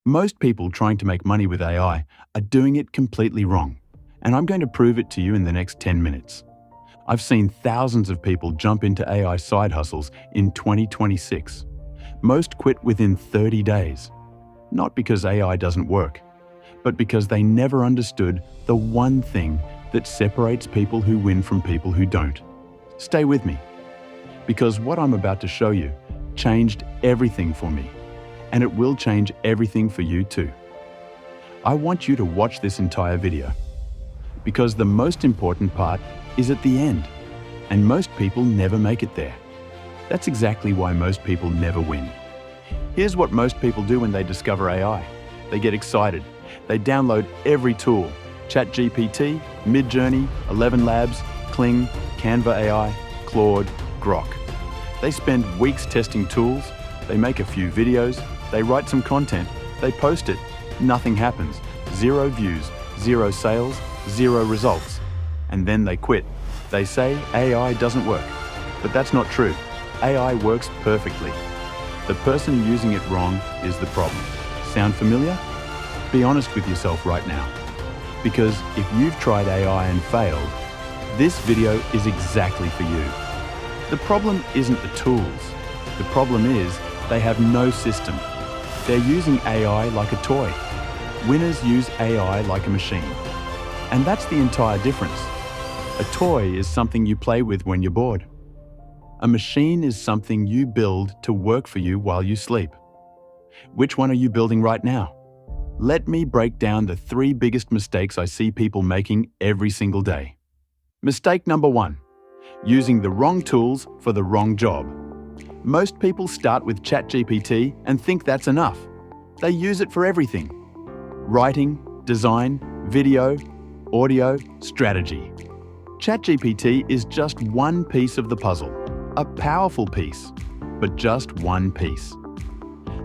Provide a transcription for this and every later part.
Most people trying to make money with AI are doing it completely wrong, and I'm going to prove it to you in the next 10 minutes. I've seen thousands of people jump into AI side hustles in 2026. Most quit within 30 days, not because AI doesn't work, but because they never understood the one thing that separates people who win from people who don't. Stay with me, because what I'm about to show you changed everything for me, and it will change everything for you too. I want you to watch this entire video, because the most important part is at the end, and most people never make it there. That's exactly why most people never win. Here's what most people do when they discover AI. They get excited. They download every tool: ChatGPT, Midjourney, 11 Labs, Kling, Canva AI, Claude, Grok. They spend weeks testing tools, they make a few videos, they write some content, they post it, nothing happens. 0 views, 0 sales, 0 results. And then they quit. They say AI doesn't work. But that's not true. AI works perfectly. The person using it wrong is the problem. Sound familiar? Be honest with yourself right now. Because if you've tried AI and failed, this video is exactly for you. The problem isn't the tools. The problem is they have no system. They're using AI like a toy. Winners use AI like a machine. And that's the entire difference. A toy is something you play with when you're bored. A machine is something you build to work for you while you sleep. Which one are you building right now? Let me break down the 3 biggest mistakes I see people making every single day. Mistake number 1. Using the wrong tools for the wrong job. Most people start with ChatGPT and think that's enough. They use it for everything: writing, design, video, audio, strategy. ChatGPT is just one piece of the puzzle, a powerful piece, but just one piece.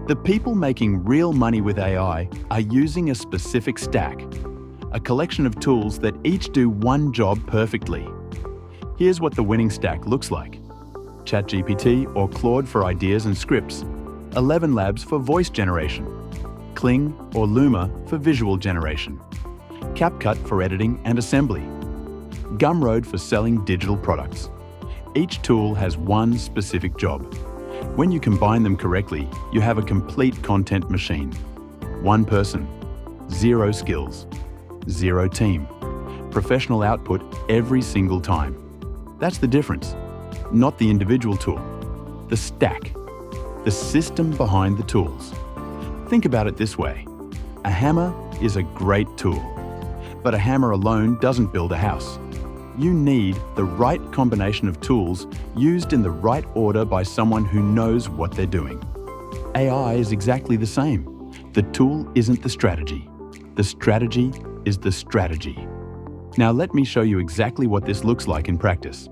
The people making real money with AI are using a specific stack, a collection of tools that each do one job perfectly. Here's what the winning stack looks like: ChatGPT or Claude for ideas and scripts, 11 Labs for voice generation, Kling or Luma for visual generation, CapCut for editing and assembly, Gumroad for selling digital products. Each tool has one specific job. When you combine them correctly, you have a complete content machine. One person, 0 skills, 0 team, professional output every single time. That's the difference. Not the individual tool, the stack, the system behind the tools. Think about it this way. A hammer is a great tool, but a hammer alone doesn't build a house. You need the right combination of tools used in the right order by someone who knows what they're doing. AI is exactly the same. The tool isn't the strategy. The strategy is the strategy. Now let me show you exactly what this looks like in practice.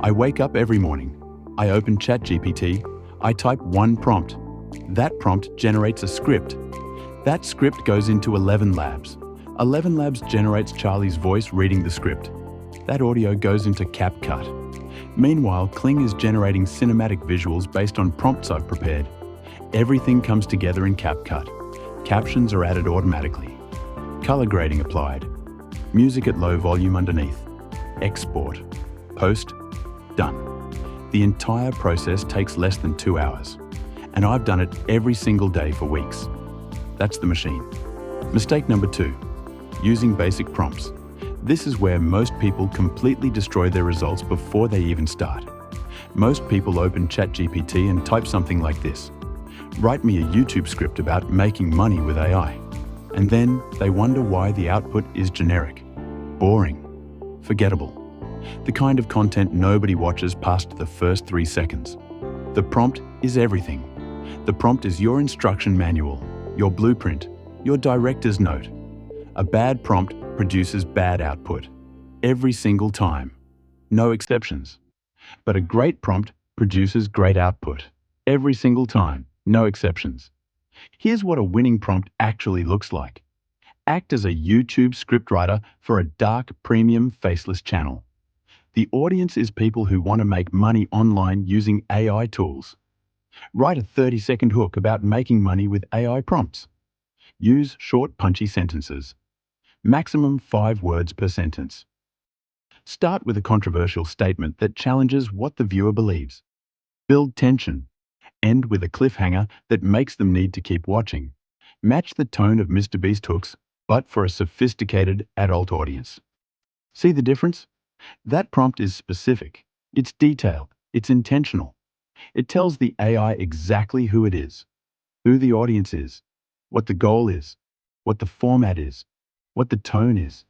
I wake up every morning. I open ChatGPT. I type one prompt. That prompt generates a script. That script goes into 11 Labs. 11 Labs generates Charlie's voice reading the script. That audio goes into CapCut. Meanwhile, Kling is generating cinematic visuals based on prompts I've prepared. Everything comes together in CapCut. Captions are added automatically. Color grading applied. Music at low volume underneath. Export. Post. Done. The entire process takes less than 2 hours. And I've done it every single day for weeks. That's the machine. Mistake number 2. Using basic prompts. This is where most people completely destroy their results before they even start. Most people open ChatGPT and type something like this: "Write me a YouTube script about making money with AI." And then they wonder why the output is generic, boring, forgettable. The kind of content nobody watches past the first 3 seconds. The prompt is everything. The prompt is your instruction manual, your blueprint, your director's note. A bad prompt produces bad output, every single time. No exceptions. But a great prompt produces great output, every single time. No exceptions. Here's what a winning prompt actually looks like. Act as a YouTube scriptwriter for a dark, premium, faceless channel. The audience is people who want to make money online using AI tools. Write a 30-second hook about making money with AI prompts. Use short, punchy sentences. Maximum 5 words per sentence. Start with a controversial statement that challenges what the viewer believes. Build tension. End with a cliffhanger that makes them need to keep watching. Match the tone of Mr. Beast hooks, but for a sophisticated adult audience. See the difference? That prompt is specific. It's detailed. It's intentional. It tells the AI exactly who it is, who the audience is, what the goal is, what the format is, what the tone is.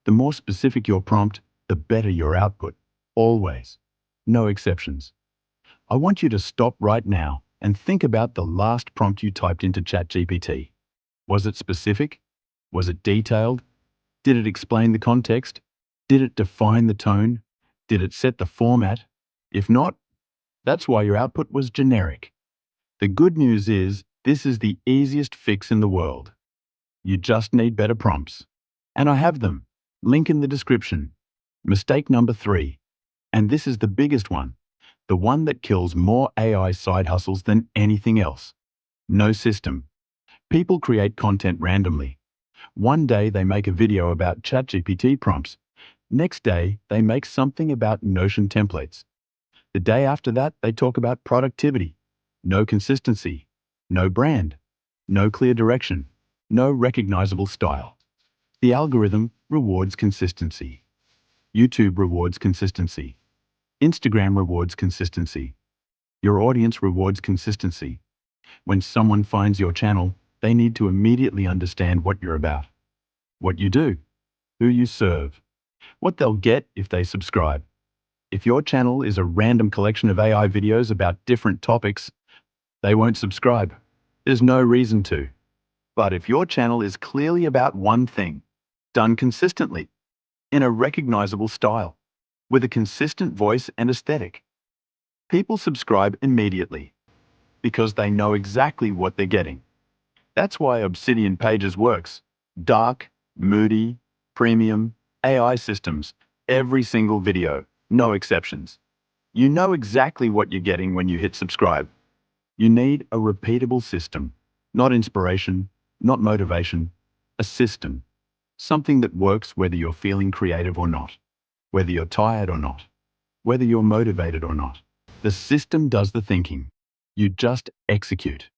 The more specific your prompt, the better your output. Always. No exceptions. I want you to stop right now and think about the last prompt you typed into ChatGPT. Was it specific? Was it detailed? Did it explain the context? Did it define the tone? Did it set the format? If not, that's why your output was generic. The good news is, this is the easiest fix in the world. You just need better prompts. And I have them. Link in the description. Mistake number 3. And this is the biggest one. The one that kills more AI side hustles than anything else. No system. People create content randomly. One day they make a video about ChatGPT prompts. Next day, they make something about Notion templates. The day after that, they talk about productivity. No consistency. No brand. No clear direction. No recognizable style. The algorithm rewards consistency. YouTube rewards consistency. Instagram rewards consistency. Your audience rewards consistency. When someone finds your channel, they need to immediately understand what you're about, what you do, who you serve, what they'll get if they subscribe. If your channel is a random collection of AI videos about different topics, they won't subscribe. There's no reason to. But if your channel is clearly about one thing, done consistently, in a recognizable style, with a consistent voice and aesthetic, people subscribe immediately because they know exactly what they're getting. That's why Obsidian Pages works. Dark, moody, premium, AI systems, every single video, no exceptions. You know exactly what you're getting when you hit subscribe. You need a repeatable system, not inspiration, not motivation, a system. Something that works whether you're feeling creative or not, whether you're tired or not, whether you're motivated or not. The system does the thinking. You just execute.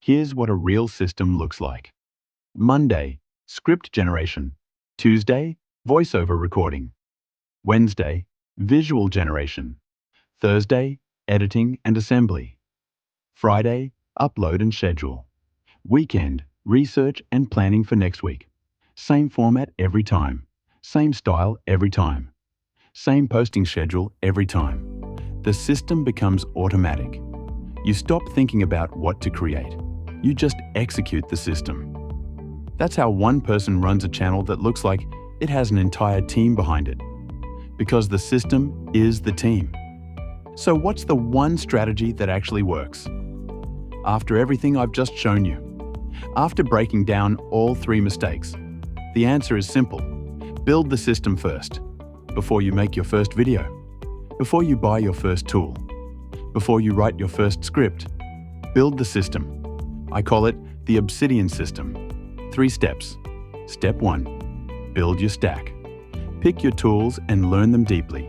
Here's what a real system looks like. Monday, script generation. Tuesday, voiceover recording. Wednesday, visual generation. Thursday, editing and assembly. Friday, upload and schedule. Weekend, research and planning for next week. Same format every time. Same style every time. Same posting schedule every time. The system becomes automatic. You stop thinking about what to create. You just execute the system. That's how one person runs a channel that looks like it has an entire team behind it. Because the system is the team. So what's the one strategy that actually works? After everything I've just shown you, after breaking down all 3 mistakes, the answer is simple. Build the system first. Before you make your first video. Before you buy your first tool. Before you write your first script. Build the system. I call it the Obsidian System. 3 steps. Step 1. Build your stack. Pick your tools and learn them deeply.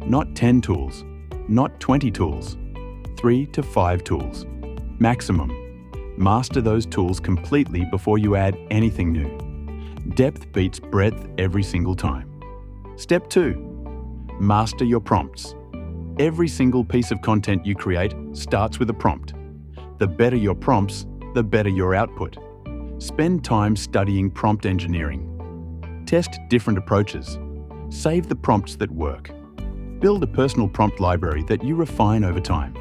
Not 10 tools. Not 20 tools. 3 to 5 tools. Maximum. Master those tools completely before you add anything new. Depth beats breadth every single time. Step 2. Master your prompts. Every single piece of content you create starts with a prompt. The better your prompts, the better your output. Spend time studying prompt engineering. Test different approaches. Save the prompts that work. Build a personal prompt library that you refine over time.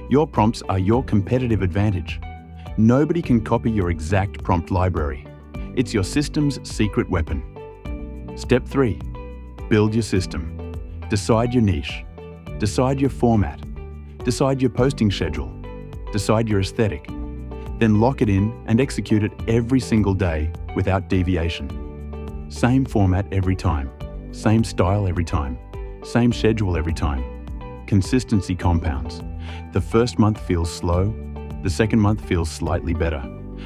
Your prompts are your competitive advantage. Nobody can copy your exact prompt library. It's your system's secret weapon. Step 3. Build your system. Decide your niche. Decide your format. Decide your posting schedule. Decide your aesthetic. Then lock it in and execute it every single day without deviation. Same format every time. Same style every time. Same schedule every time. Consistency compounds. The first month feels slow. The second month feels slightly better.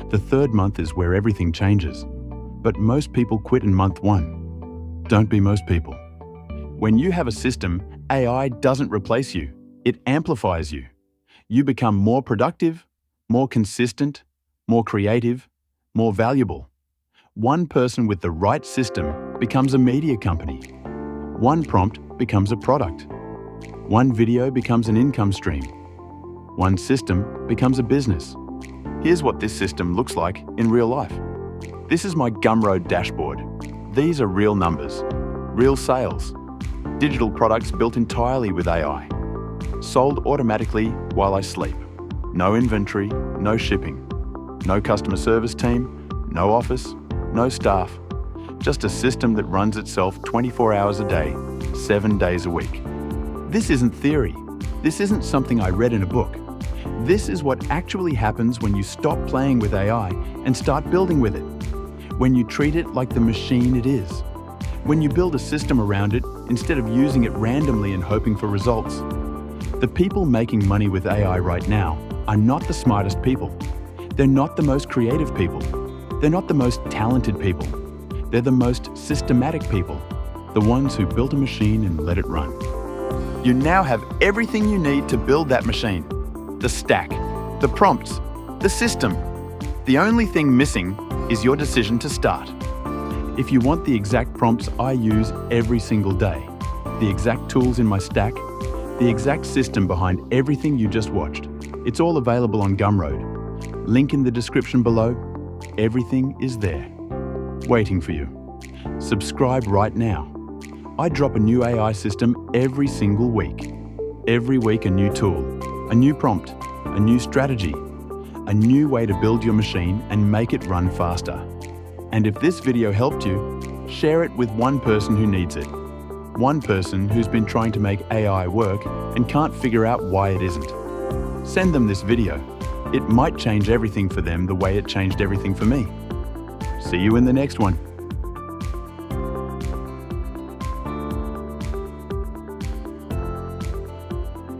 The third month is where everything changes. But most people quit in month 1. Don't be most people. When you have a system, AI doesn't replace you. It amplifies you. You become more productive, more consistent, more creative, more valuable. One person with the right system becomes a media company. One prompt becomes a product. One video becomes an income stream. One system becomes a business. Here's what this system looks like in real life. This is my Gumroad dashboard. These are real numbers, real sales, digital products built entirely with AI, sold automatically while I sleep. No inventory, no shipping, no customer service team, no office, no staff, just a system that runs itself 24 hours a day, 7 days a week. This isn't theory. This isn't something I read in a book. This is what actually happens when you stop playing with AI and start building with it. When you treat it like the machine it is. When you build a system around it instead of using it randomly and hoping for results. The people making money with AI right now are not the smartest people. They're not the most creative people. They're not the most talented people. They're the most systematic people. The ones who built a machine and let it run. You now have everything you need to build that machine. The stack, the prompts, the system. The only thing missing is your decision to start. If you want the exact prompts I use every single day, the exact tools in my stack, the exact system behind everything you just watched, it's all available on Gumroad. Link in the description below. Everything is there, waiting for you. Subscribe right now. I drop a new AI system every single week. Every week a new tool, a new prompt, a new strategy, a new way to build your machine and make it run faster. And if this video helped you, share it with one person who needs it. One person who's been trying to make AI work and can't figure out why it isn't. Send them this video. It might change everything for them the way it changed everything for me. See you in the next one.